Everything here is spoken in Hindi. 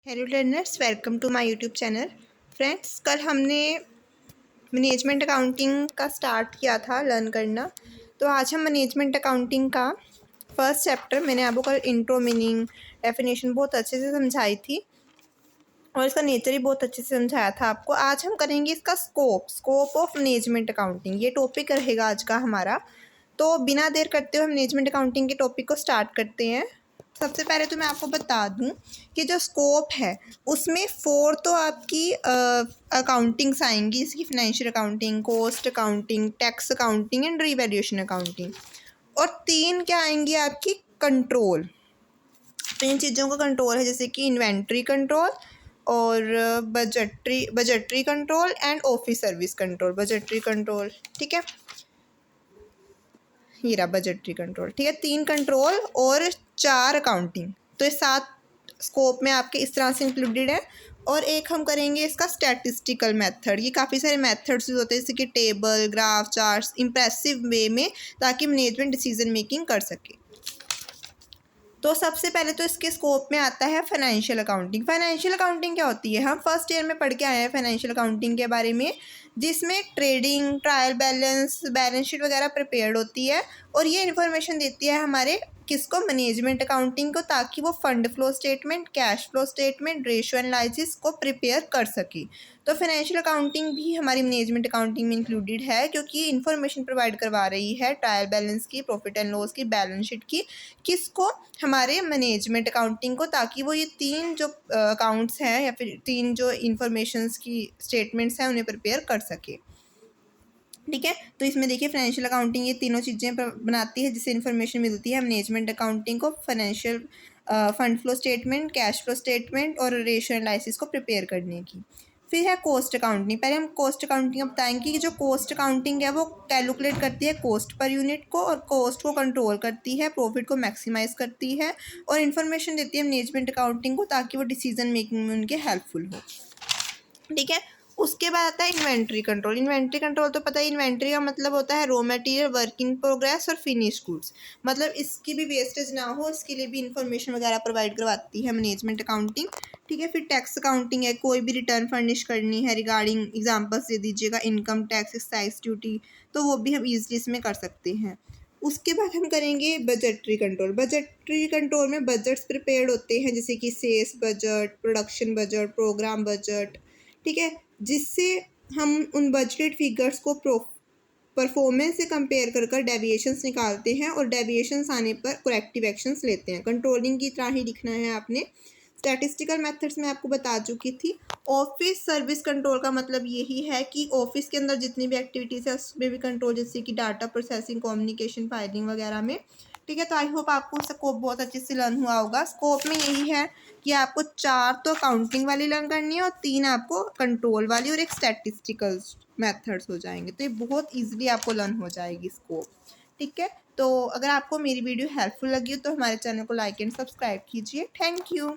Hello learners, welcome to my YouTube channel. Friends, कल हमने मैनेजमेंट अकाउंटिंग का स्टार्ट किया था लर्न करना। तो आज हम मैनेजमेंट अकाउंटिंग का फर्स्ट चैप्टर, मैंने आपको कल इंट्रो, मीनिंग, डेफिनेशन बहुत अच्छे से समझाई थी और इसका नेचर ही बहुत अच्छे से समझाया था आपको। आज हम करेंगे इसका स्कोप ऑफ मैनेजमेंट अकाउंटिंग। ये टॉपिक रहेगा आज का हमारा। तो बिना देर करते हुए मैनेजमेंट अकाउंटिंग के टॉपिक को स्टार्ट करते हैं। सबसे पहले तो मैं आपको बता दूं कि जो स्कोप है उसमें 4 तो आपकी अकाउंटिंग्स आएंगी, इसकी financial accounting, cost accounting, tax accounting and revaluation accounting. और 3 क्या आएंगी आपकी कंट्रोल। तो इन चीज़ों का कंट्रोल है जैसे कि इन्वेंट्री कंट्रोल और budgetary control and office service control. Budgetary control, ठीक है, ये रहा बजटरी कंट्रोल, ठीक है। 3 कंट्रोल और 4 अकाउंटिंग। तो ये 7 स्कोप में आपके इस तरह से इंक्लूडेड है। और एक हम करेंगे इसका स्टैटिस्टिकल मेथड। ये काफ़ी सारे मेथड्स यूज होते हैं जैसे कि टेबल, ग्राफ, चार्ट्स, इंप्रेसिव वे में, ताकि मैनेजमेंट डिसीजन मेकिंग कर सके। तो सबसे पहले तो इसके स्कोप में आता है फाइनेंशियल अकाउंटिंग। फाइनेंशियल अकाउंटिंग क्या होती है, हम फर्स्ट ईयर में पढ़ के आए हैं फाइनेंशियल अकाउंटिंग के बारे में, जिसमें trading, trial balance, balance sheet वगैरह प्रिपेयर्ड होती है। और ये इन्फॉर्मेशन देती है हमारे किसको, मैनेजमेंट अकाउंटिंग को, ताकि वो fund flow statement, cash flow statement, ratio analysis को प्रिपेयर कर सके। तो फाइनेंशियल अकाउंटिंग भी हमारी मैनेजमेंट अकाउंटिंग में इंक्लूडेड है, क्योंकि ये इन्फॉर्मेशन प्रोवाइड करवा रही है ट्रायल बैलेंस की, प्रॉफिट एंड लॉस की, बैलेंस शीट की, किसको, हमारे मैनेजमेंट अकाउंटिंग को, ताकि वो ये 3 जो अकाउंट्स हैं या फिर 3 जो इन्फॉर्मेशंस की स्टेटमेंट्स हैं उन्हें प्रिपेयर कर सके, ठीक है। तो इसमें देखिए फाइनेंशियल अकाउंटिंग ये तीनों चीज़ें बनाती है जिससे इन्फॉर्मेशन मिलती है मैनेजमेंट अकाउंटिंग को, financial fund flow statement, cash flow statement और रेशियो एनालिसिस को प्रिपेयर करने की। फिर है कॉस्ट अकाउंटिंग। पहले हम कॉस्ट अकाउंटिंग बताएंगे कि जो कॉस्ट अकाउंटिंग है वो कैलकुलेट करती है कॉस्ट पर यूनिट को, और कॉस्ट को कंट्रोल करती है, प्रॉफिट को मैक्सिमाइज करती है, और इन्फॉर्मेशन देती है मैनेजमेंट अकाउंटिंग को, ताकि वो डिसीजन मेकिंग में उनके हेल्पफुल हो, ठीक है। उसके बाद आता है इन्वेंट्री कंट्रोल। इन्वेंट्री कंट्रोल तो पता है, इन्वेंट्री का मतलब होता है raw material, work in progress और फिनिश गुड्स। मतलब इसकी भी वेस्टेज ना हो, इसके लिए भी इंफॉर्मेशन वगैरह प्रोवाइड करवाती है मैनेजमेंट अकाउंटिंग, ठीक है। फिर टैक्स अकाउंटिंग है, कोई भी रिटर्न फर्निश करनी है रिगार्डिंग, एग्जाम्पल्स दे दीजिएगा, इनकम टैक्स, एक्साइज ड्यूटी, तो वो भी हम ईजिली इसमें कर सकते हैं। उसके बाद हम करेंगे बजटरी कंट्रोल। बजटरी कंट्रोल में बजट्स प्रिपेयर्ड होते हैं जैसे कि sales budget, production budget, program budget, ठीक है, जिससे हम उन बजटेड फिगर्स को परफॉर्मेंस से कंपेयर कर कर डेविएशंस निकालते हैं, और डेविएशंस आने पर करेक्टिव एक्शंस लेते हैं। कंट्रोलिंग की तरह ही लिखना है आपने। स्टैटिस्टिकल मेथड्स में आपको बता चुकी थी। ऑफिस सर्विस कंट्रोल का मतलब यही है कि ऑफिस के अंदर जितनी भी एक्टिविटीज़ है उसमें भी कंट्रोल, जैसे कि डाटा प्रोसेसिंग, कम्युनिकेशन, फाइलिंग वगैरह में, ठीक है। तो आई होप आपको स्कोप बहुत अच्छे से लर्न हुआ होगा। स्कोप में यही है कि आपको 4 तो अकाउंटिंग वाली लर्न करनी है और 3 आपको कंट्रोल वाली और एक स्टैटिस्टिकल मेथड्स हो जाएंगे। तो ये बहुत ईजिली आपको लर्न हो जाएगी स्कोप, ठीक है। तो अगर आपको मेरी वीडियो हेल्पफुल लगी हो तो हमारे चैनल को लाइक एंड सब्सक्राइब कीजिए। Thank you.